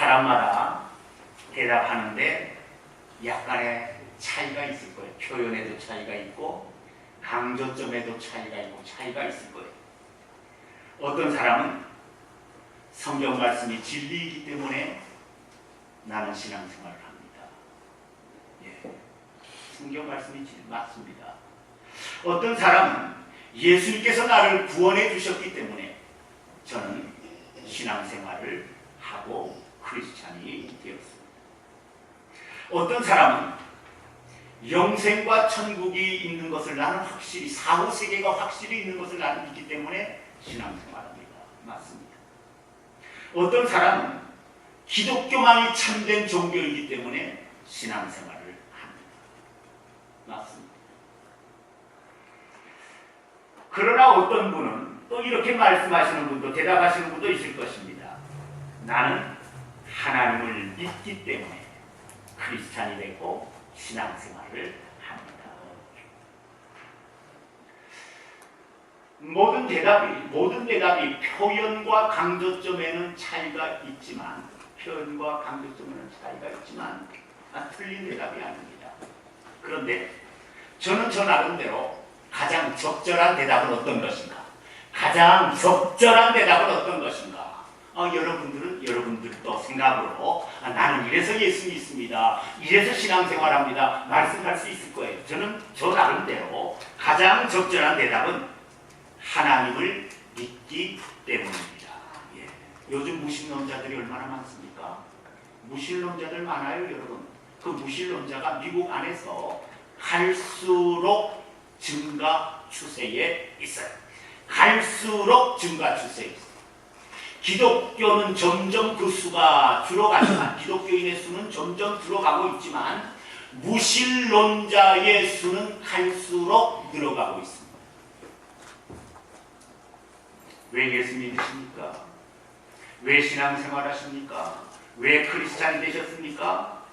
사람마다 대답하는데 약간의 차이가 있을 거예요. 표현에도 차이가 있고 강조점에도 차이가 있고 차이가 있을 거예요. 어떤 사람은 성경 말씀이 진리이기 때문에 나는 신앙생활을 합니다. 예, 성경 말씀이 맞습니다. 어떤 사람은 예수님께서 나를 구원해 주셨기 때문에 저는 신앙생활을 하고 크리스찬이 되었습니다. 어떤 사람은 영생과 천국이 있는 것을 나는 확실히, 사후세계가 확실히 있는 것을 나는 믿기 때문에 신앙생활합니다. 맞습니다. 어떤 사람은 기독교만이 참된 종교이기 때문에 신앙생활을 합니다. 맞습니다. 그러나 어떤 분은 또 이렇게 말씀하시는 분도, 대답하시는 분도 있을 것입니다. 나는 하나님을 믿기 때문에 크리스찬이 되고 신앙생활을 합니다. 모든 대답이 표현과 강조점에는 차이가 있지만, 틀린 대답이 아닙니다. 그런데 저는 저 나름대로 가장 적절한 대답은 어떤 것인가? 가장 적절한 대답은 어떤 것인가? 여러분들도 생각으로 나는 이래서 예수 믿습니다, 이래서 신앙생활합니다 말씀할 수 있을 거예요. 저는 저 나름대로 가장 적절한 대답은 하나님을 믿기 때문입니다. 예. 요즘 무신론자들이 얼마나 많습니까? 무신론자들 많아요, 여러분. 그 무신론자가 미국 안에서 갈수록 증가 추세에 있어요. 갈수록 증가 추세에 있어요. 기독교는 점점 그 수가 줄어가지만, 기독교인의 수는 점점 줄어가고 있지만 무신론자의 수는 갈수록 늘어가고 있습니다. 왜 예수 믿으십니까? 왜 신앙생활 하십니까? 왜 크리스찬이 되셨습니까?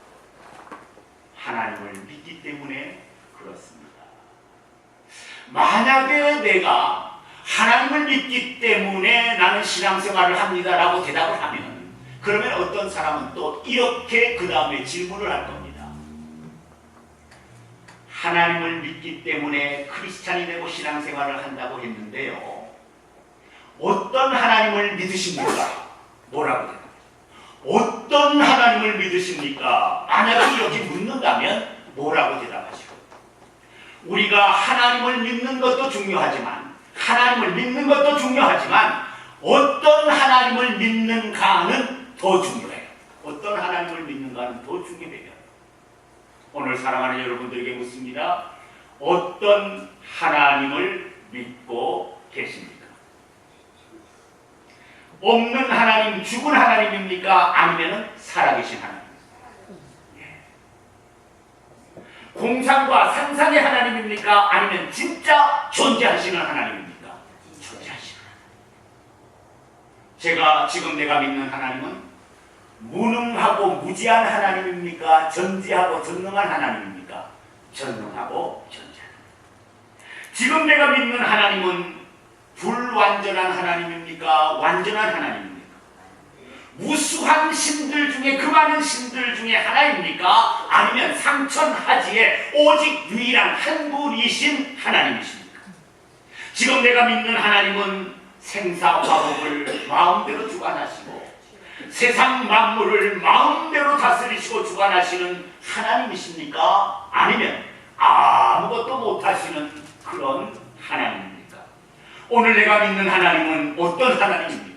하나님을 믿기 때문에 그렇습니다. 만약에 내가 하나님을 믿기 때문에 나는 신앙생활을 합니다라고 대답을 하면, 그러면 어떤 사람은 또 이렇게 그 다음에 질문을 할 겁니다. 하나님을 믿기 때문에 크리스찬이 되고 신앙생활을 한다고 했는데요, 어떤 하나님을 믿으십니까? 뭐라고 대답해요? 어떤 하나님을 믿으십니까? 만약에 이렇게 묻는다면 뭐라고 대답하시고? 우리가 하나님을 믿는 것도 중요하지만 어떤 하나님을 믿는가는 더 중요해요. 어떤 하나님을 믿는가는 더 중요해요. 오늘 사랑하는 여러분들에게 묻습니다. 어떤 하나님을 믿고 계십니까? 없는 하나님, 죽은 하나님입니까? 아니면 살아계신 하나님입니까? 공상과 상상의 하나님입니까? 아니면 진짜 존재하시는 하나님입니까? 존재하시는 하나님. 지금 내가 믿는 하나님은 무능하고 무지한 하나님입니까? 전지하고 전능한 하나님입니까? 전능하고 전지한. 지금 내가 믿는 하나님은 불완전한 하나님입니까? 완전한 하나님입니까? 무수한 신들 중에, 그 많은 신들 중에 하나입니까? 아니면 상천하지에 오직 유일한 한 분이신 하나님이십니까? 지금 내가 믿는 하나님은 생사화복을 마음대로 주관하시고 세상 만물을 마음대로 다스리시고 주관하시는 하나님이십니까? 아니면 아무것도 못하시는 그런 하나님입니까? 오늘 내가 믿는 하나님은 어떤 하나님입니까?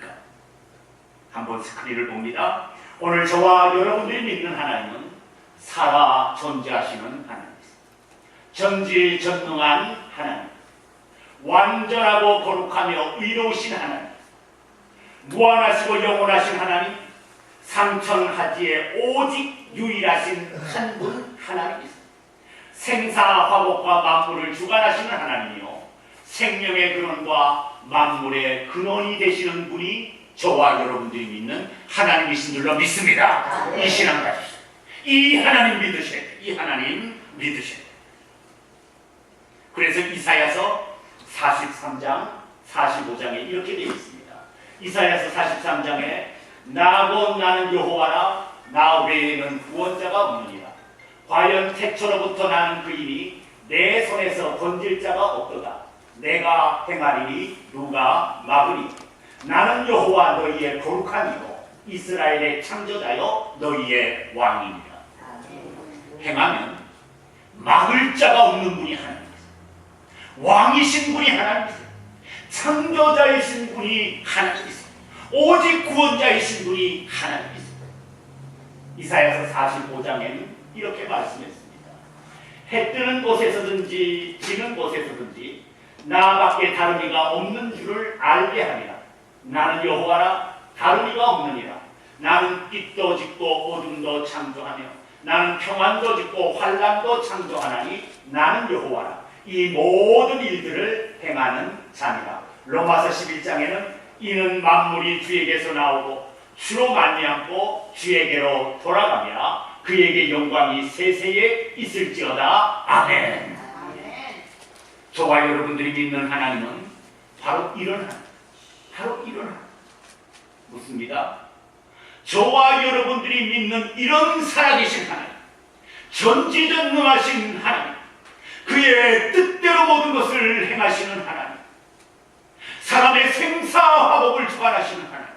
한번 스크린을 봅니다. 오늘 저와 여러분들이 믿는 하나님은 살아 존재하시는 하나님입니다. 전지전능한 하나님, 완전하고 거룩하며 의로우신 하나님, 무한하시고 영원하신 하나님, 상천하지에 오직 유일하신 한 분 하나님이십니다. 생사화복과 만물을 주관하시는 하나님이요, 생명의 근원과 만물의 근원이 되시는 분이 저와 여러분들이 믿는 하나님이신 줄로 믿습니다. 이 신앙 가지십시오. 이 하나님 믿으셔야 돼요. 이 하나님 믿으셔야 돼요. 그래서 이사야서 43장 45장에 이렇게 되어 있습니다. 이사야서 43장에 나고 나는 여호와라. 나 외에는 구원자가 없느니라. 과연 태초로부터 나는 그이니 내 손에서 건질 자가 없도다. 내가 행하리니 누가 막으리. 나는 여호와 너희의 거룩하니요 이스라엘의 창조자여 너희의 왕이니라. 행하면 막을 자가 없는 분이 하나님이세요. 왕이신 분이 하나님이세요. 창조자이신 분이 하나님이세요. 오직 구원자이신 분이 하나님이세요. 이사야서 45장에는 이렇게 말씀했습니다. 해 뜨는 곳에서든지 지는 곳에서든지 나밖에 다른 이가 없는 줄을 알게 하리라. 나는 여호와라. 다른 이가 없느니라. 나는 빛도 짓고 어둠도 창조하며 나는 평안도 짓고 환난도 창조하나니 나는 여호와라. 이 모든 일들을 행하는 자니라. 로마서 11장에는 이는 만물이 주에게서 나오고 주로 말미암고 주에게로 돌아가며 그에게 영광이 세세에 있을지어다. 아멘. 저와 여러분들이 믿는 하나님은 바로 이런 하나님, 바로 이런 하나님. 묻습니다. 저와 여러분들이 믿는 이런 살아계신 하나님, 전지전능하신 하나님, 그의 뜻대로 모든 것을 행하시는 하나님, 사람의 생사화복을 주관하시는 하나님,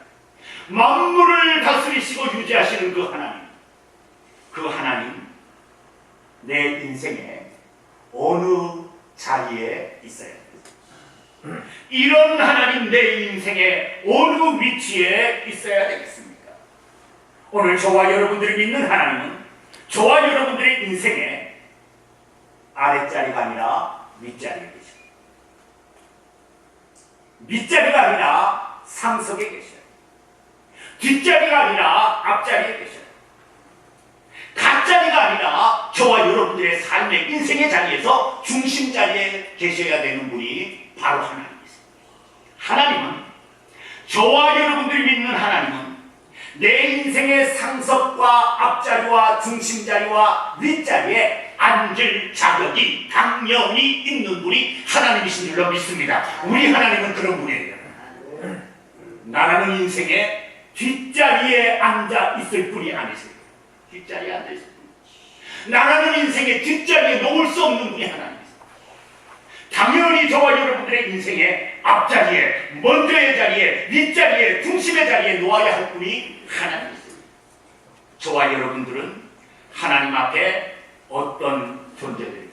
만물을 다스리시고 유지하시는 그 하나님, 그 하나님 내 인생에 어느 자리에 있어야 됩니다. 이런 하나님 내 인생에 어느 위치에 있어야 되겠습니까? 오늘 저와 여러분들이 믿는 하나님은 저와 여러분들의 인생에 아랫자리가 아니라 윗자리에 계십니다. 밑자리가 아니라 상석에 계셔요. 뒷자리가 아니라 앞자리에 계셔요. 갓자리가 아니라 저와 여러분들의 삶의 인생의 자리에서 중심 자리에 계셔야 되는 분이 바로 하나님이세요. 하나님은, 저와 여러분들이 믿는 하나님은 내 인생의 상석과 앞자리와 중심자리와 윗자리에 앉을 자격이 당연히 있는 분이 하나님이신 줄로 믿습니다. 우리 하나님은 그런 분이에요. 나라는 인생의 뒷자리에 앉아 있을 분이 아니세요. 뒷자리에 앉아 있을 분. 나라는 인생의 뒷자리에 놓을 수 없는 분이 하나님이세요. 당연히 저와 여러분들의 인생의 앞자리에, 먼저의 자리에, 윗자리에, 중심의 자리에 놓아야 할 분이 하나님이세요. 저와 여러분들은 하나님 앞에 어떤 존재들입니까?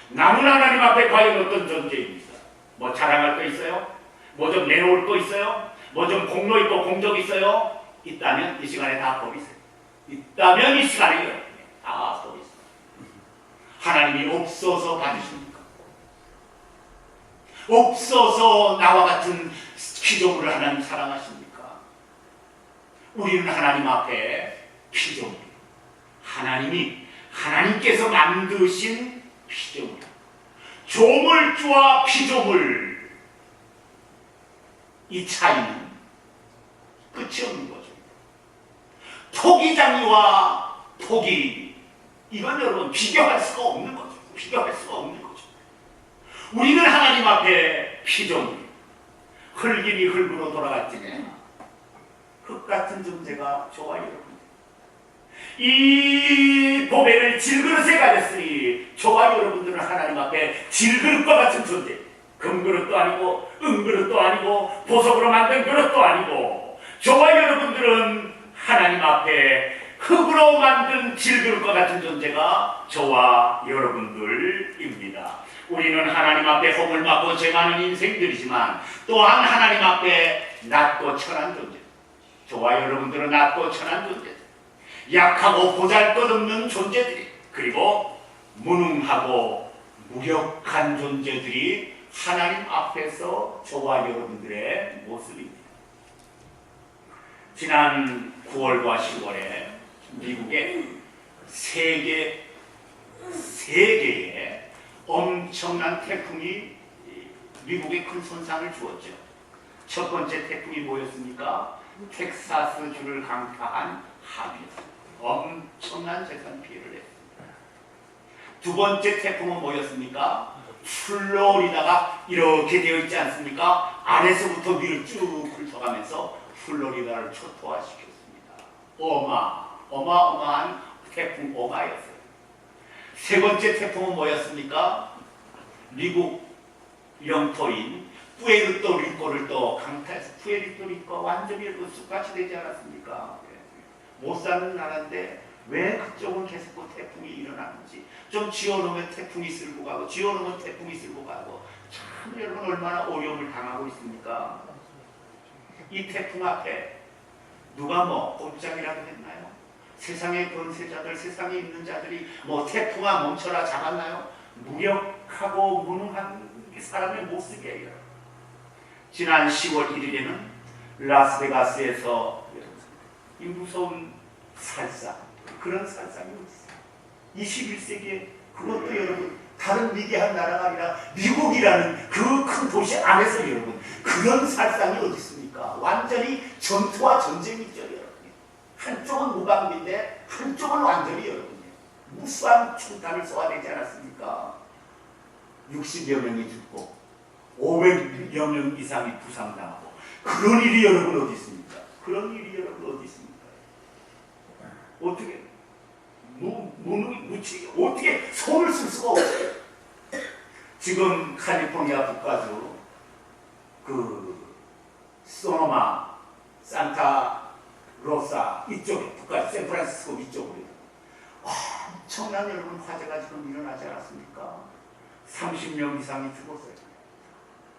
남은 하나님 앞에 과연 어떤 존재입니까? 뭐 자랑할 거 있어요? 뭐 좀 내놓을 거 있어요? 뭐 좀 공로 있고 공적 있어요? 있다면 이 시간에 다 법 있어요. 있다면 이 시간에 다 법 있어요. 하나님이 없어서 받으십니까? 없어서 나와 같은 피조물을 하나님 사랑하십니까? 우리는 하나님 앞에 피조물, 하나님께서 만드신 피조물, 조물주와 피조물, 이 차이는 끝이 없는 거죠. 토기장이와 토기, 이건 여러분 비교할 수가 없는 거죠. 비교할 수가 없는 거죠. 우리는 하나님 앞에 피조물, 흙이니 흙으로 돌아갔지만 흙 같은 존재가 저와 여러분, 이 보배를 질그릇에 가졌으니 저와 여러분들은 하나님 앞에 질그릇과 같은 존재, 금그릇도 아니고 은그릇도 아니고 보석으로 만든 그릇도 아니고, 저와 여러분들은 하나님 앞에 흙으로 만든 질그릇과 같은 존재가 저와 여러분들입니다. 우리는 하나님 앞에 허물 맞고 죄 많은 인생들이지만 또한 하나님 앞에 낮고 천한 존재, 저와 여러분들은 낮고 천한 존재, 약하고 보잘것없는 존재들이, 그리고 무능하고 무력한 존재들이 하나님 앞에서 저와 여러분들의 모습입니다. 지난 9월과 10월에 미국에 세 개의 엄청난 태풍이 미국에 큰 손상을 주었죠. 첫 번째 태풍이 뭐였습니까? 텍사스주를 강타한 하비였습니다. 엄청난 재산 피해를 했습니다. 두 번째 태풍은 뭐였습니까? 플로리다가 이렇게 되어 있지 않습니까? 아래서부터 위를 쭉 훑어가면서 플로리다를 초토화시켰습니다. 어마어마한 태풍 오마였어요. 세 번째 태풍은 뭐였습니까? 미국 영토인 푸에르토리코를 또 강타해서 푸에르토리코가 완전히 숲같이 되지 않았습니까? 못 사는 나라인데 왜 그쪽은 계속 그 태풍이 일어나는지, 좀 지어놓으면 태풍이 쓸고 가고 지어놓으면 태풍이 쓸고 가고, 참 여러분 얼마나 어려움을 당하고 있습니까? 이 태풍 앞에 누가 뭐 꼼짝이라도 했나요? 세상의 권세자들, 세상에 있는 자들이 뭐 태풍아 멈춰라 잡았나요? 무력하고 무능한 사람의 모습이에요. 지난 10월 1일에는 라스베가스에서 이 무서운 살상, 그런 살상이 어디 있어요? 21세기에 그것도 여러분 다른 미개한 나라가 아니라 미국이라는 그 큰 도시 안에서 여러분 그런 살상이 어디 있습니까? 완전히 전투와 전쟁이죠 여러분. 한쪽은 무방비인데 한쪽은 완전히 여러분 무수한 총탄을 쏘아내지 않았습니까? 60여 명이 죽고 500여 명 이상이 부상당하고, 그런 일이 여러분 어디 있습니까? 그런 일이 여러분 어디 있습니까? 어떻게 무능이 어떻게 손을 쓸 수가 없어요. 지금 캘리포니아 북가주 그 소노마, 산타 로사 이쪽에 북가주 샌프란시스코 이쪽으로 엄청난 여러분 화재가 지금 일어나지 않았습니까? 30명 이상이 죽었어요.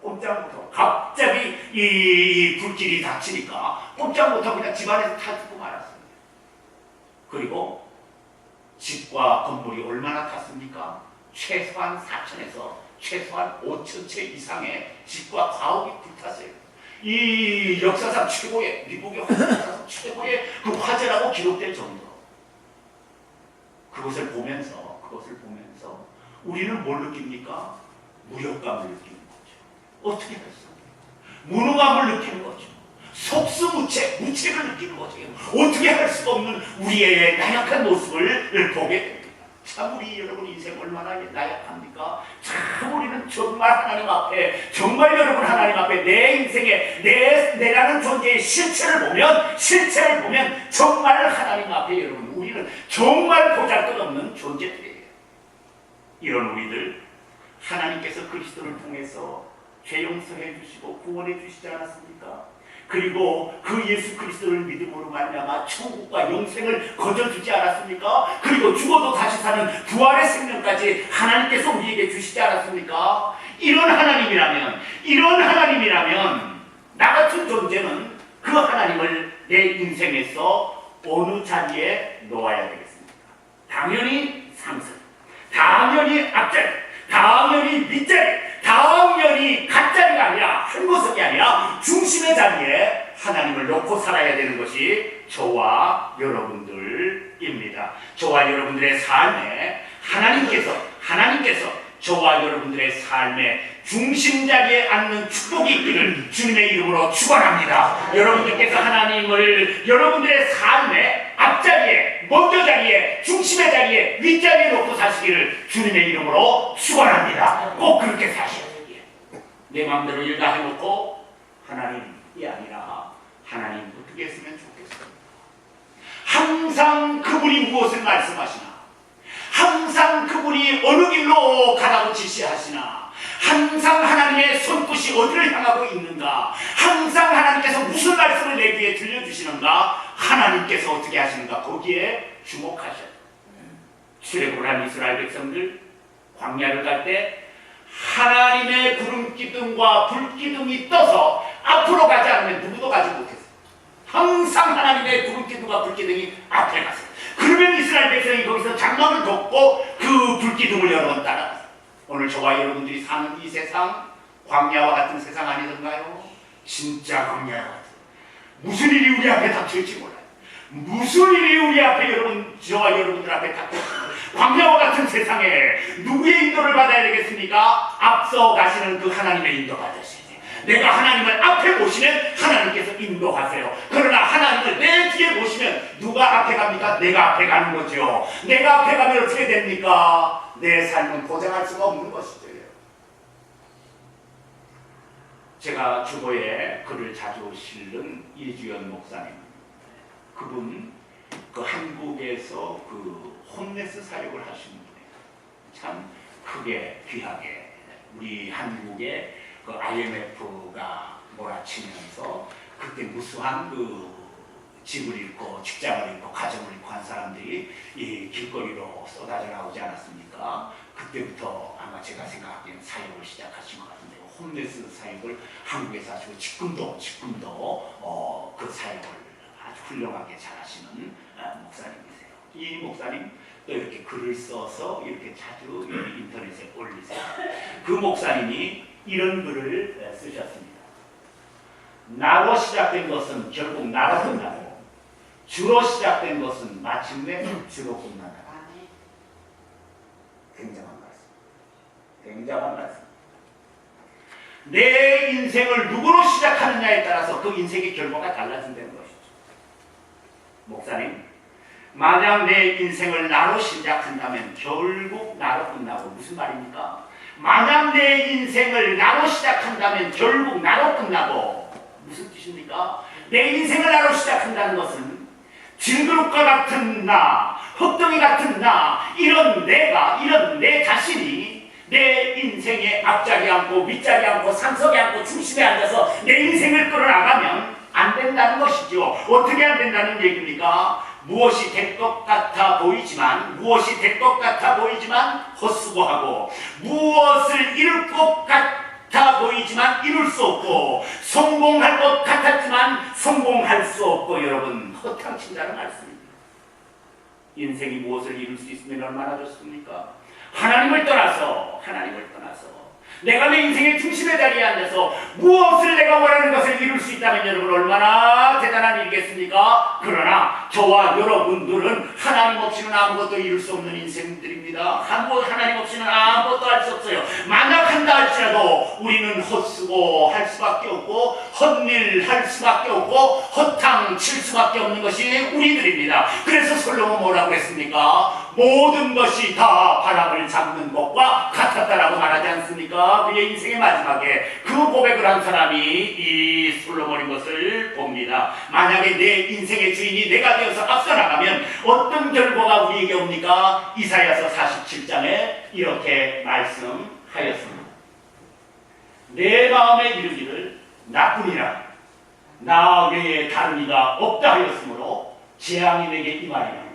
꼼짝 못하고 갑자기 이 불길이 닥치니까 꼼짝 못하고 그냥 집안에서 다 죽고 말았습니다. 그리고 집과 건물이 얼마나 탔습니까? 최소한 4천에서 최소한 5천 채 이상의 집과 가옥이 불탔어요. 이 역사상 최고의, 미국의 역사상 최고의 그 화재라고 기록될 정도로. 그것을 보면서 우리는 뭘 느낍니까? 무력감을 느끼는 거죠. 어떻게 했어? 무능함을 느끼는 거죠. 속수무책, 무책을 느끼는 거죠. 어떻게 할 수가 없는 우리의 나약한 모습을 보게 됩니다. 참 우리 여러분 인생 얼마나 나약합니까? 참 우리는 정말 하나님 앞에, 정말 여러분 하나님 앞에 내 인생에 내라는 존재의 실체를 보면 정말 하나님 앞에 여러분 우리는 정말 보잘것없는 존재들이에요. 이런 우리들 하나님께서 그리스도를 통해서 죄 용서해 주시고 구원해 주시지 않았습니까? 그리고 그 예수 그리스도를 믿음으로 말미암아 천국과 영생을 거저주지 않았습니까? 그리고 죽어도 다시 사는 부활의 생명까지 하나님께서 우리에게 주시지 않았습니까? 이런 하나님이라면 나 같은 존재는 그 하나님을 내 인생에서 어느 자리에 놓아야 되겠습니까? 당연히 상승, 당연히 앞자리, 당연히 밑자리, 당연히 갓자리가 아니라 한 구석이 아니라 중심의 자리에 하나님을 놓고 살아야 되는 것이 저와 여러분들입니다. 저와 여러분들의 삶에 하나님께서 저와 여러분들의 삶의 중심 자리에 앉는 축복이 있기를 주님의 이름으로 축원합니다. 여러분들께서 하나님을 여러분들의 삶의 앞자리에, 먼저 자리에, 중심의 자리에, 윗자리에 놓고 사시기를 주님의 이름으로 축원합니다. 꼭 그렇게 사셔야 돼요. 내 마음대로 일 다 해놓고 하나님이 아니라 하나님 어떻게 했으면 좋겠어요. 항상 그분이 무엇을 말씀하시나, 항상 그분이 어느 길로 가라고 지시하시나, 항상 하나님의 손끝이 어디를 향하고 있는가, 항상 하나님께서 무슨 말씀을 내 귀에 들려주시는가, 하나님께서 어떻게 하시는가, 거기에 주목하셔요. 출애굽을 한 이스라엘 백성들 광야를 갈 때 하나님의 구름기둥과 불기둥이 떠서 앞으로 가지 않으면 누구도 가지 못했어요. 항상 하나님의 구름기둥과 불기둥이 앞에 갔어요. 그러면 이스라엘 백성이 거기서 장막을 덮고 그 불기둥을 여러 번 따라갔어요. 오늘 저와 여러분들이 사는 이 세상, 광야와 같은 세상 아니던가요? 진짜 광야와 같은. 무슨 일이 우리 앞에 닥칠지 몰라요. 무슨 일이 우리 앞에 저와 여러분들 앞에 닥칠지 몰라요. 광야와 같은 세상에 누구의 인도를 받아야 되겠습니까? 앞서 가시는 그 하나님의 인도 받으셔야 돼요. 내가 하나님을 앞에 모시면 하나님께서 인도하세요. 그러나 하나님을 내 뒤에 모시면 누가 앞에 갑니까? 내가 앞에 가는 거죠. 내가 앞에 가면 어떻게 됩니까? 내 삶은 보장할 수가 없는 것이죠. 제가 주보에 글을 자주 실는 이주연 목사님, 그분 그 한국에서 그 홈레스 사역을 하시는 분이에요. 참 크게 귀하게 우리 한국에 그 IMF가 몰아치면서 그때 무수한 그 집을 잃고 직장을 잃고 가정을 잃고 한 사람들이 이 길거리로 쏟아져 나오지 않았습니까? 그때부터 아마 제가 생각하기에는 사역을 시작하신 것 같은데요. 홈레스 사역을 한국에서 하시고 지금도 그 사역을 아주 훌륭하게 잘하시는 목사님이세요. 이 목사님 또 이렇게 글을 써서 이렇게 자주 인터넷에 올리세요. 그 목사님이 이런 글을 쓰셨습니다. 나로 시작된 것은 결국 나로 끝나고 주로 시작된 것은 마침내 주로 끝난다. 굉장한 말씀. 굉장한 말씀. 내 인생을 누구로 시작하느냐에 따라서 그 인생의 결과가 달라진다는 것이죠. 목사님, 만약 내 인생을 나로 시작한다면 결국 나로 끝나고, 무슨 말입니까? 만약 내 인생을 나로 시작한다면 결국 나로 끝나고, 무슨 뜻입니까? 내 인생을 나로 시작한다는 것은 질그릇과 같은 나, 흙덩이 같은 나, 이런 내 자신이 내 인생에 앞자리 앉고 윗자리 앉고 상석에 앉고 중심에 앉아서 내 인생을 끌어나가면 안 된다는 것이죠. 어떻게 안 된다는 얘기입니까? 무엇이 될 것 같아 보이지만 헛수고하고, 무엇을 이룰 것 같아 보이지만 이룰 수 없고, 성공할 것 같았지만 성공할 수 없고, 여러분 허탕친다는 말씀입니다. 인생이 무엇을 이룰 수 있으면 얼마나 좋습니까? 하나님을 떠나서 내가 내 인생의 중심의 자리에 앉아서 무엇을 내가 원하는 것을 이룰 수 있다면 여러분 얼마나 대단한 일이겠습니까? 그러나 저와 여러분들은 하나님 없이는 아무것도 이룰 수 없는 인생들입니다. 하나님 없이는 아무것도 할 수 없어요. 만약 한다 할지라도 우리는 헛수고 할 수밖에 없고, 헛일 할 수밖에 없고, 헛탕 칠 수밖에 없는 것이 우리들입니다. 그래서 솔로몬 뭐라고 했습니까? 모든 것이 다 바람을 잡는 것과 같았다라고 말하지 않습니까? 그의 인생의 마지막에 그 고백을 한 사람이 이 솔로몬인 것을 봅니다. 만약에 내 인생의 주인이 내가 되어서 앞서 나가면 어떤 결과가 우리에게 옵니까? 이사야서 47장에 이렇게 말씀하였습니다. 내 마음에 이르기를 나뿐이라 나 외에 다른 이가 없다 하였으므로 재앙이 내게 임하리라.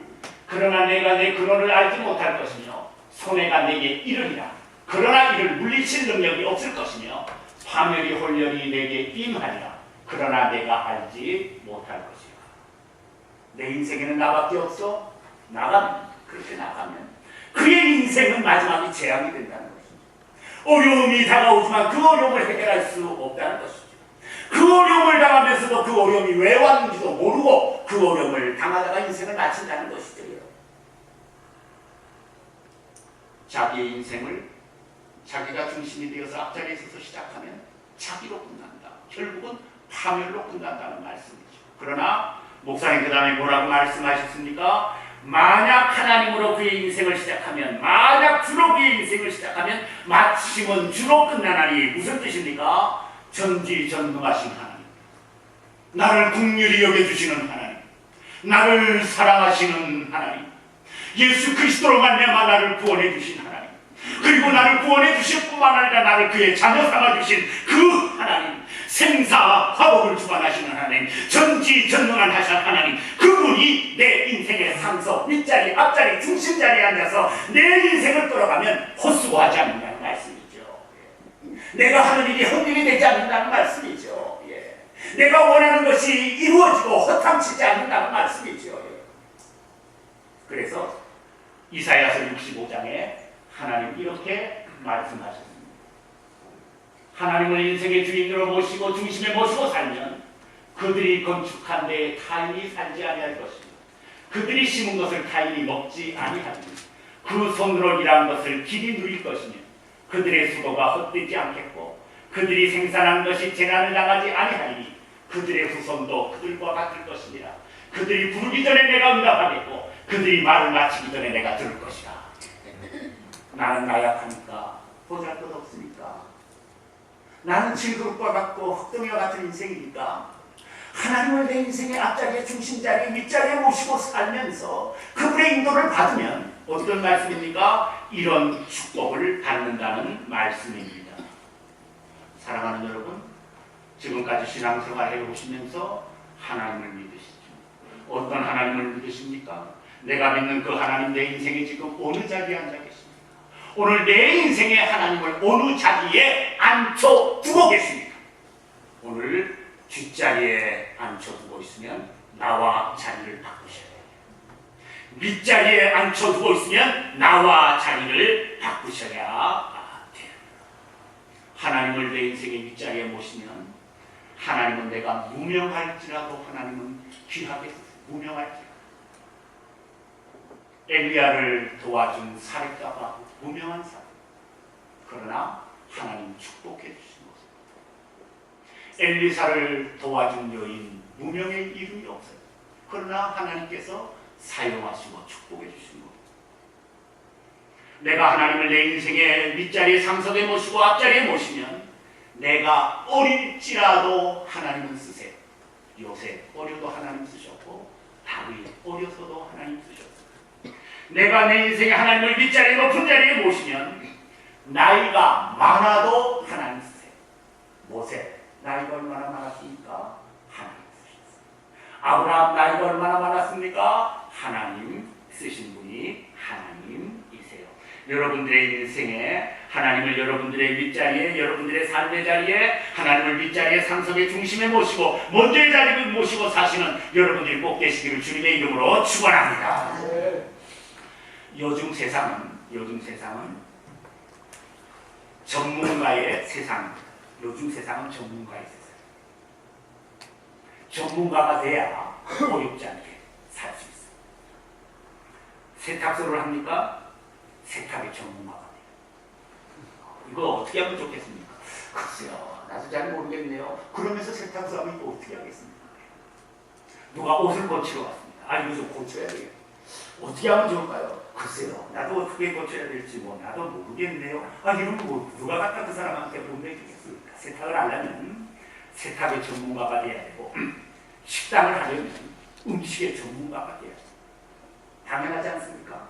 그러나 내가 내 근원을 알지 못할 것이며 손해가 내게 이르리라. 그러나 이를 물리칠 능력이 없을 것이며 파멸이 홀렬히 내게 임하리라. 그러나 내가 알지 못할 것이라. 내 인생에는 나밖에 없어? 그렇게 나가면 그의 인생은 마지막에 재앙이 된다는 것입니다. 어려움이 다가오지만 그 어려움을 해결할 수 없다는 것이죠. 그 어려움을 당하면서도 그 어려움이 왜 왔는지도 모르고 그 어려움을 당하다가 인생을 마친다는 것이죠. 자기의 인생을 자기가 중심이 되어서 앞자리에 서서 시작하면 자기로 끝난다. 결국은 파멸로 끝난다는 말씀이죠. 그러나 목사님 그 다음에 뭐라고 말씀하셨습니까? 만약 하나님으로 그의 인생을 시작하면, 만약 주로 그의 인생을 시작하면 마침은 주로 끝나나니. 무슨 뜻입니까? 전지전능하신 하나님, 나를 긍휼히 여겨주시는 하나님, 나를 사랑하시는 하나님, 예수 그리스도로 말미암아 나를 구원해 주신 하나님, 그리고 나를 구원해 주실 뿐만 아니라 나를 그의 자녀 삼아 주신 그 하나님, 생사화복을 주관하시는 하나님, 전지전능한 하신 하나님, 그분이 내 인생의 상석, 윗자리, 앞자리, 중심자리에 앉아서 내 인생을 끌어가면 헛수고하지 않는다는 말씀이죠. 내가 하는 일이 헛일이 되지 않는다는 말씀이죠. 내가 원하는 것이 이루어지고 허탕치지 않는다는 말씀이죠. 그래서 이사야서 65장에 하나님 이렇게 말씀하셨습니다. 하나님을 인생의 주인으로 모시고 중심에 모시고 살면 그들이 건축한 데에 타인이 살지 아니할 것입니다. 그들이 심은 것을 타인이 먹지 아니하리니 그 손으로 일한 것을 길이 누릴 것이며 그들의 수고가 헛되지 않겠고 그들이 생산한 것이 재난을 당하지 아니하리니 그들의 후손도 그들과 같을 것이니라. 그들이 부르기 전에 내가 응답하겠고 그들이 말을 마치기 전에 내가 들을 것이라. 나는 나약하니까 보잘것 없으니까 나는 질그릇과 같고 흙덩이와 같은 인생이니까 하나님을 내 인생의 앞자리에 중심자리에 윗자리에 모시고 살면서 그분의 인도를 받으면 어떤 말씀입니까? 이런 축복을 받는다는 말씀입니다. 사랑하는 여러분, 지금까지 신앙생활 해오시면서 하나님을 믿으시죠. 어떤 하나님을 믿으십니까? 내가 믿는 그 하나님 내 인생에 지금 어느 자리에 앉아 계십니까? 오늘 내 인생의 하나님을 어느 자리에 앉혀두고 계십니까? 오늘 뒷자리에 앉혀두고 있으면 나와 자리를 바꾸셔야 돼요. 밑자리에 앉혀두고 있으면 나와 자리를 바꾸셔야 돼요. 하나님을 내 인생의 윗자리에 모시면 하나님은 내가 무명할지라도 하나님은 귀하게 무명할지라도 엘리야를 도와준 사렙자가 무명한 사람, 그러나 하나님 축복해 주신 모습. 엘리사를 도와준 여인 무명의 이름이 없어요. 그러나 하나님께서 사용하시고 축복해 주신 것. 내가 하나님을 내 인생의 밑자리에 상석에 모시고 앞자리에 모시면 내가 어릴지라도 하나님은 쓰세요. 요새 어려도 하나님 쓰셨고 다윗 어려서도 하나님 쓰셨어요. 내가 내 인생에 하나님을 밑자리에 높은 자리에 모시면 나이가 많아도 하나님 쓰세요. 모세 나이가 얼마나 많았습니까? 하나님 쓰셨어요. 아브라함 나이가 얼마나 많았습니까? 하나님 쓰신 분이 하나님이세요. 여러분들의 인생에 하나님을 여러분들의 윗자리에, 여러분들의 삶의 자리에, 하나님을 윗자리에 상석의 중심에 모시고 먼저의 자리를 모시고 사시는 여러분들이 꼭 되시기를 주님의 이름으로 축원합니다. 요즘 세상은 전문가의 세상입니다. 요즘 세상은 전문가의 세상. 전문가가 돼야 어렵지 않게 살 수 있어요. 세탁소를 합니까? 세탁의 전문가가 돼요. 이거 어떻게 하면 좋겠습니까? 글쎄요, 나도 잘 모르겠네요. 그러면서 세탁소 하면 이거 어떻게 하겠습니까? 누가 옷을 고치러 왔습니다. 이거 좀 고쳐야 되겠다. 어떻게 하면 좋을까요? 글쎄요, 나도 어떻게 고쳐야 될지 나도 모르겠네요. 이런 거 누가 갖다 그 사람한테 보내주겠습니까? 세탁을 하려면 세탁의 전문가가 돼야 되고 식당을 하려면 음식의 전문가가 돼야 돼요. 당연하지 않습니까?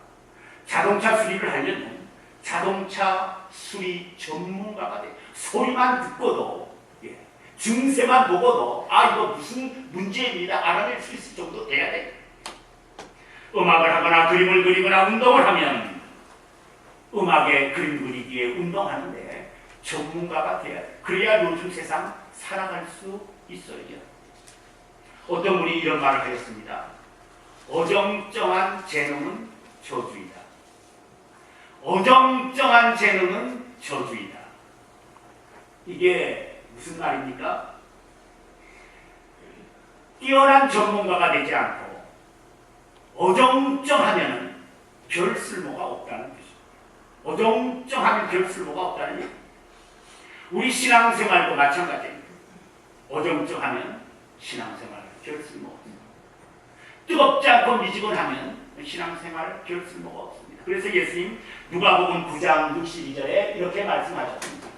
자동차 수리를 하려면 자동차 수리 전문가가 돼요. 소리만 듣고도 증세만 보고도 이거 무슨 문제입니다 알아낼 수 있을 정도 돼야 돼요. 음악을 하거나 그림을 그리거나 운동을 하면 음악에 그림 그리기에 운동하는데 전문가가 돼야 돼. 그래야 요즘 세상 살아갈 수 있어요. 어떤 분이 이런 말을 하였습니다. 어정쩡한 재능은 저주이다. 어정쩡한 재능은 저주이다. 이게 무슨 말입니까? 뛰어난 전문가가 되지 않고 어정쩡하면 별 쓸모가 없다는 뜻입니다. 어정쩡하면 별 쓸모가 없다는 얘기. 우리 신앙생활도 마찬가지입니다. 어정쩡하면 신앙생활 별 쓸모 없습니다. 뜨겁지 않고 미지근하면 신앙생활 별 쓸모가 없습니다. 그래서 예수님 누가복음 9장 62절에 이렇게 말씀하셨습니다.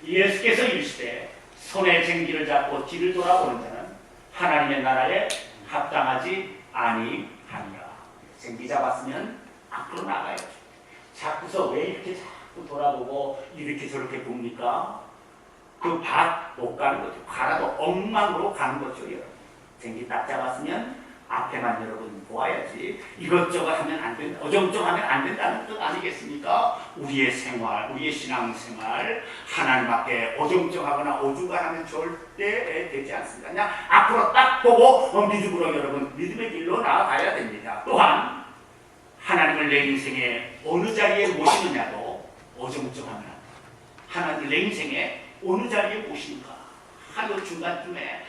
예수께서 이르시되 손에 쟁기를 잡고 뒤를 돌아보는 자는 하나님의 나라에 합당하지 아니하니라. 쟁기 잡았으면 앞으로 나가야죠. 자꾸서 왜 이렇게 자꾸 돌아보고 이렇게 저렇게 봅니까? 그 밭 못 가는 거죠. 가라도 엉망으로 가는 거죠. 여러분. 쟁기 딱 잡았으면 앞에만 여러분 보아야지 이것저것 하면 안 된다. 어정쩡하면 안 된다는 뜻 아니겠습니까? 우리의 생활, 우리의 신앙생활 하나님 앞에 어정쩡하거나 어중간하면 절대 되지 않습니다. 그냥 앞으로 딱 보고 믿음으로 여러분 믿음의 길로 나아가야 됩니다. 또한 하나님을 내 인생의 어느 자리에 모시느냐도 어정쩡하면 안 됩니다. 하나님을 내 인생의 어느 자리에 모시는가? 요 중간쯤에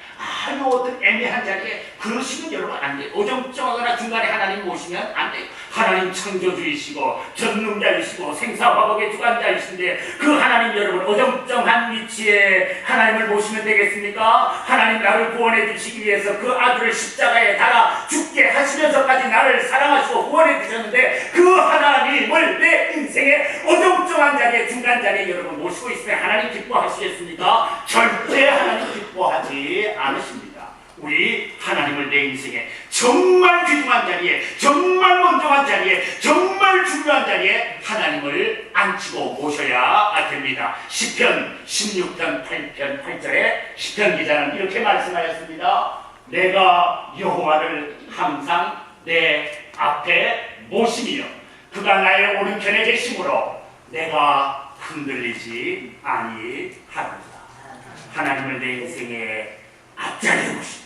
요 어떤 애매한 자리에 그러시면 여러분 안 돼요. 어정쩡하거나 중간에 하나님 모시면 안 돼요. 하나님 창조주이시고 전능자이시고 생사화복의 주관자이신데 그 하나님 여러분 어정쩡한 위치에 하나님을 모시면 되겠습니까? 하나님 나를 구원해 주시기 위해서 그 아들을 십자가에 달아 죽게 하시면서까지 나를 사랑하시고 구원해 주셨는데 그 하나님을 내 인생 인생의 어정쩡한 자리에, 중간 자리에 여러분 모시고 있으면 하나님 기뻐하시겠습니까? 절대 하나님 기뻐하지 않으십니다. 우리 하나님을 내 인생에 정말 귀중한 자리에, 정말 먼저한 자리에, 정말 중요한 자리에 하나님을 앉히고 모셔야 됩니다. 시편 16편 8편 8절에 시편 기자는 이렇게 말씀하였습니다. 내가 여호와를 항상 내 앞에 모시며 그가 나의 오른편에 계심으로 내가 흔들리지 아니하리로다. 하나님을 내 인생의 앞자리에 모시면,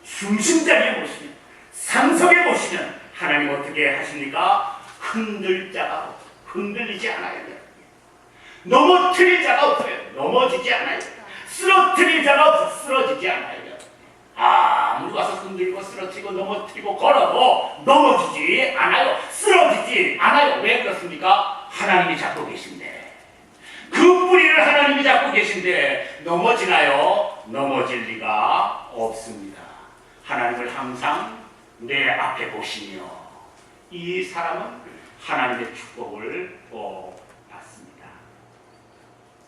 중심자리에 모시면, 상석에 모시면 하나님 어떻게 하십니까? 흔들리지 않아요. 넘어뜨릴 자가 없어요. 넘어지지 않아요. 쓰러뜨릴 자가 없어. 쓰러지지 않아요. 아무리 와서 흔들고 쓰러뜨리고 넘어뜨리고 걸어도 넘어지지 않아요. 쓰러지지 않아요. 왜 그렇습니까? 하나님이 잡고 계신데, 그 뿌리를 하나님이 잡고 계신데 넘어지나요? 넘어질 리가 없습니다. 하나님을 항상 내 앞에 보시며 이 사람은 하나님의 축복을 받습니다.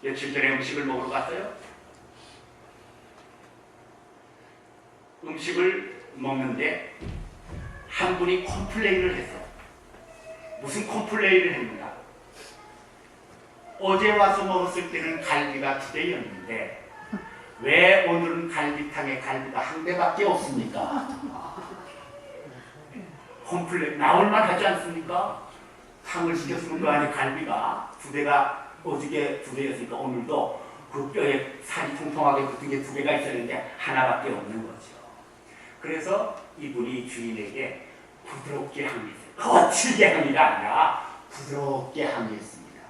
며칠 전에 음식을 먹으러 갔어요. 음식을 먹는데 한 분이 컴플레인을 했어요. 무슨 컴플레인을 했는가? 어제 와서 먹었을 때는 갈비가 2대였는데 왜 오늘은 갈비탕에 갈비가 1대밖에 없습니까? 컴플레인 나올만 하지 않습니까? 탕을 시켰으면 그 안에 갈비가 2대가 어저께 2대였으니까 오늘도 그 뼈에 살이 통통하게 붙은 게 2개가 있었는데 하나밖에 없는 거죠. 그래서 이분이 주인에게 부드럽게 항의했어요. 거칠게 항의가 아니라 부드럽게 항의했습니다.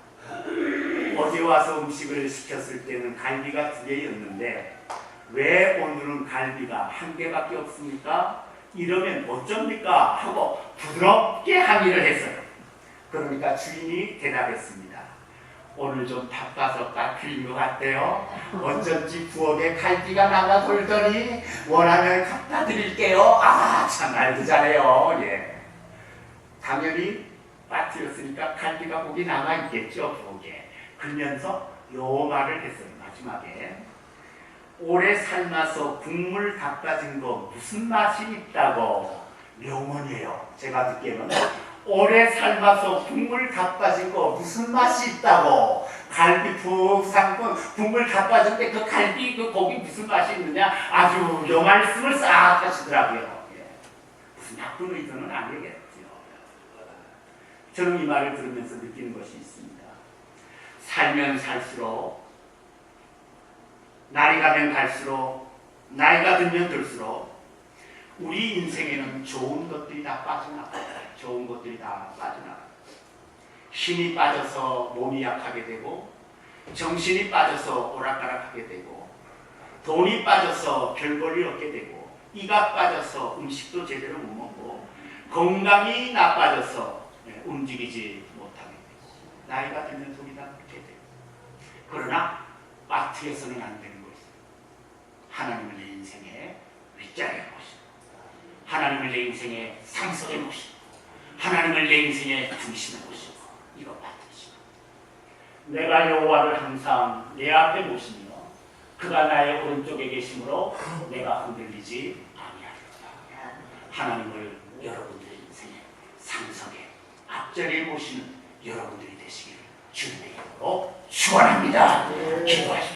어제 와서 음식을 시켰을 때는 갈비가 2개였는데 왜 오늘은 갈비가 1개밖에 없습니까? 이러면 어쩝니까? 하고 부드럽게 항의를 했어요. 그러니까 주인이 대답했습니다. 오늘 좀 바빠서 까끌린 것 같대요. 어쩐지 부엌에 갈비가 나가 돌더니 원하면 갖다 드릴게요. 참 말도 잘해요. 예. 당연히 빠뜨렸으니까 갈비가 거기 남아있겠죠, 부엌에. 그러면서 요 말을 했어요. 마지막에 오래 삶아서 국물 닦아진 거 무슨 맛이 있다고. 명언이에요. 제가 듣기에는 오래 삶아서 국물 다 빠진 거 무슨 맛이 있다고. 갈비 푹 삶고 국물 다 빠졌는데 그 갈비 그 고기 무슨 맛이 있느냐. 아주 요 말씀을 싹 하시더라고요. 예. 무슨 나쁜 의도는 아니겠죠. 저는 이 말을 들으면서 느끼는 것이 있습니다. 살면 살수록, 날이 가면 갈수록, 나이가 들면 들수록 우리 인생에는 좋은 것들이 다 빠져나가요. 좋은 것들이 다 빠져나가요. 힘이 빠져서 몸이 약하게 되고, 정신이 빠져서 오락가락하게 되고, 돈이 빠져서 별볼일 없게 되고, 이가 빠져서 음식도 제대로 못 먹고, 건강이 나빠져서 움직이지 못하게 되고, 나이가 들면 돈이 다 그렇게 되고. 그러나 빠뜨려서는 안 되는 것이 하나님을 내 인생의 윗자리에 모시고, 하나님을 내 인생의 상석에 모시고, 하나님을 내 인생의 중심에 모시고, 이거 받으시고, 내가 여호와를 항상 내 앞에 모시며 그가 나의 오른쪽에 계심으로 내가 흔들리지 아니하리로다. 하나님을 여러분들의 인생의 상석에 앞자리에 모시는 여러분들이 되시기를 주님의 이름으로 축원합니다. 기도하십시오.